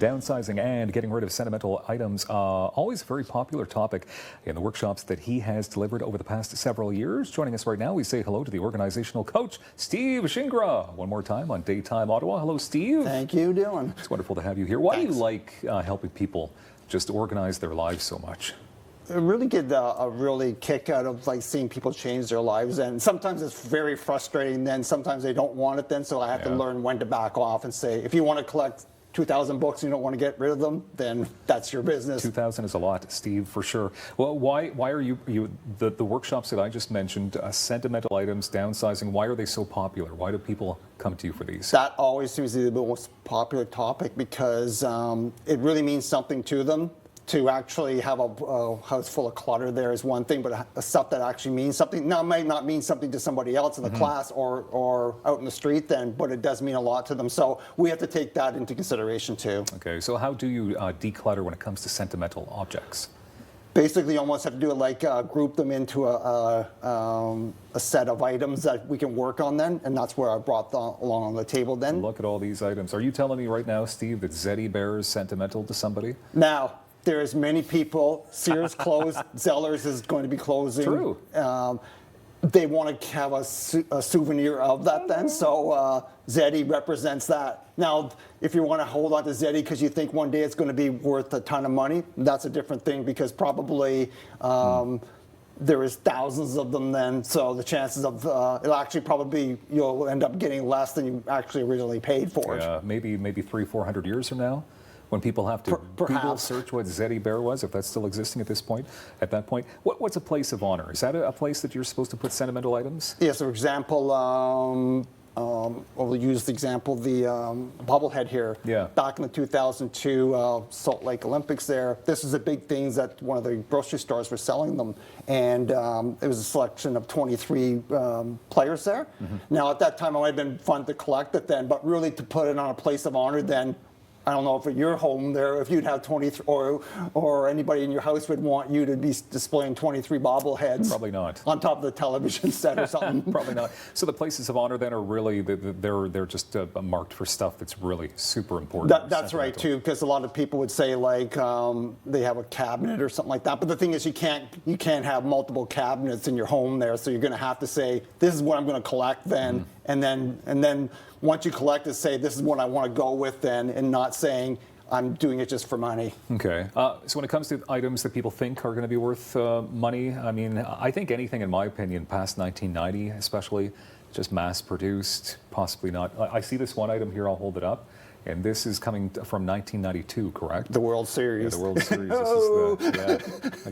Downsizing and getting rid of sentimental items, always a very popular topic in the workshops that he has delivered over the past several years. Joining us right now, we say hello to the organizational coach, Steve Gingras. One more time on Daytime Ottawa. Hello, Steve. Thank you, Dylan. It's wonderful to have you here. Why Thanks. do you like helping people just organize their lives so much? I really get a really kick out of seeing people change their lives, and sometimes it's very frustrating. Then sometimes they don't want it. Then so I have to learn when to back off and say, if you want to collect 2,000 books and you don't want to get rid of them, then that's your business. 2,000 is a lot, Steve, for sure. Well, why are the workshops that I just mentioned, sentimental items, downsizing, why are they so popular? Why do people come to you for these? That always seems to be the most popular topic because it really means something to them. To actually have a house full of clutter there is one thing, but stuff that actually means something. Now, it might not mean something to somebody else in the class or out in the street then, but it does mean a lot to them. So we have to take that into consideration too. Okay, so how do you declutter when it comes to sentimental objects? Basically, you almost have to do it like group them into a set of items that we can work on then, and that's where I brought along on the table then. Look at all these items. Are you telling me right now, Steve, that Zeddy Bear is sentimental to somebody? Now, there's many people. Sears closed. Zellers is going to be closing. True. They want to have a souvenir of that then, so Zeddy represents that. Now, if you want to hold on to Zeddy because you think one day it's going to be worth a ton of money, that's a different thing because probably there is thousands of them then, so the chances of it'll actually probably you'll end up getting less than you actually originally paid for it. Yeah, maybe 300-400 years from now, when people have to Google search what Zeddy Bear was, if that's still existing at this point, what's a place of honor? Is that a place that you're supposed to put sentimental items? Yes, for example, we'll use the example, the bobblehead here. Yeah. Back in the 2002 Salt Lake Olympics there, this is a big thing that one of the grocery stores were selling them. And it was a selection of 23 players there. Now, at that time, it might have been fun to collect it then, but really to put it on a place of honor then, I don't know if at your home there, if you'd have 23, or anybody in your house would want you to be displaying 23 bobbleheads. Probably not. On top of the television set or something. Probably not. So the places of honor then are really, they're just marked for stuff that's really super important. That's right too, because a lot of people would say they have a cabinet or something like that. But the thing is, you can't have multiple cabinets in your home there, so you're going to have to say, this is what I'm going to collect then, and then once you collect it, say this is what I want to go with then, and not saying I'm doing it just for money. Okay. So when it comes to items that people think are going to be worth money, I mean, I think anything, in my opinion, past 1990, especially, just mass-produced, possibly not. I see this one item here. I'll hold it up. And this is coming from 1992, correct? The World Series. Yeah, the World Series. Look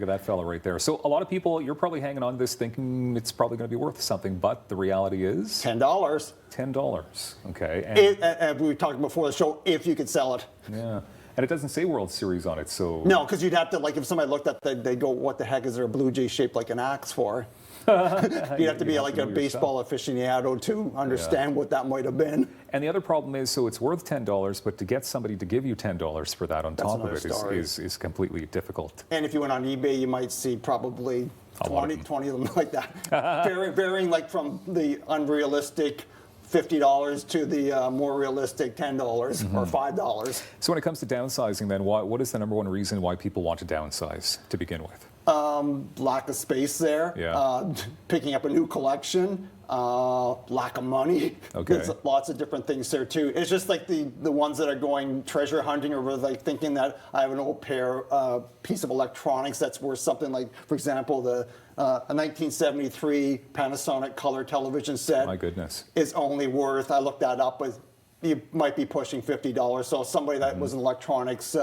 at that fella right there. So a lot of people, you're probably hanging on to this thinking it's probably going to be worth something, but the reality is? $10. $10, okay. And we were talking before the show, if you could sell it. Yeah. And it doesn't say World Series on it, so... No, because you'd have to, if somebody looked at that, they'd go, what the heck is there a blue jay shaped like an axe for? You'd have to be like a baseball aficionado to understand what that might have been. And the other problem is, so it's worth $10, but to get somebody to give you $10 for that on top of it is completely difficult. And if you went on eBay, you might see probably 20 of them like that. varying from the unrealistic $50 to the more realistic $10 or $5. So when it comes to downsizing then, what is the number one reason why people want to downsize to begin with? Lack of space there, picking up a new collection, lack of money. Okay. There's lots of different things there too. It's just like the ones that are going treasure hunting or thinking that I have an old piece of electronics that's worth something like, for example, a 1973 Panasonic color television set. My goodness. Is only worth, I looked that up, but you might be pushing $50. So somebody that was an electronics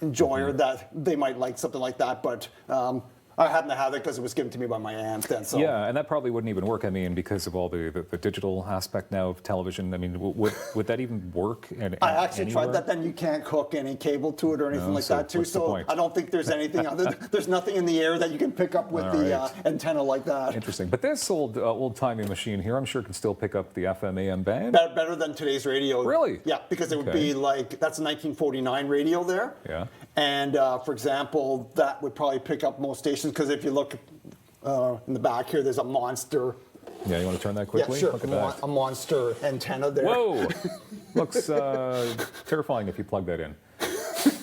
enjoyer, that they might like something like that, but I happen to have it because it was given to me by my aunt then. So. Yeah, and that probably wouldn't even work, I mean, because of all the digital aspect now of television. I mean, would that even work? I actually tried that, then you can't hook any cable to it or anything like that too, so I don't think there's anything, there's nothing in the air that you can pick up with the antenna like that. Interesting, but this old-timey machine here, I'm sure can still pick up the FM AM band? Better than today's radio. Really? Yeah, because it would be that's a 1949 radio there. Yeah. And for example, that would probably pick up most stations, because if you look in the back here, there's a monster Yeah, you want to turn that quickly? Yeah, sure. Look at that. A monster antenna there. Whoa! Looks terrifying if you plug that in.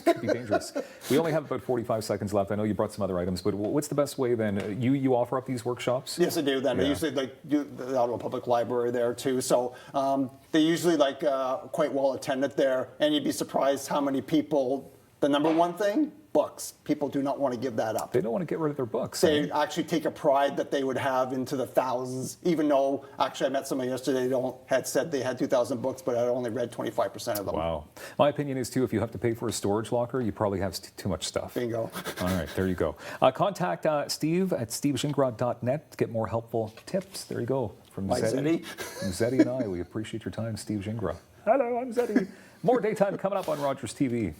Could be dangerous. We only have about 45 seconds left. I know you brought some other items, but what's the best way then? You offer up these workshops? Yes, I do. Then Yeah. I usually do the Ottawa Public Library there too. So they usually quite well attended there, and you'd be surprised how many people. The number one thing, books. People do not want to give that up. They don't want to get rid of their books. They actually take a pride that they would have into the thousands, even though actually I met someone yesterday had said they had 2,000 books, but I only read 25% of them. Wow. My opinion is too, if you have to pay for a storage locker, you probably have too much stuff. Bingo. All right, there you go. Contact Steve at stevegingras.net to get more helpful tips. There you go. From My Zeddy. From Zeddy and I, we appreciate your time, Steve Gingras. Hello, I'm Zeddy. More daytime coming up on Rogers TV.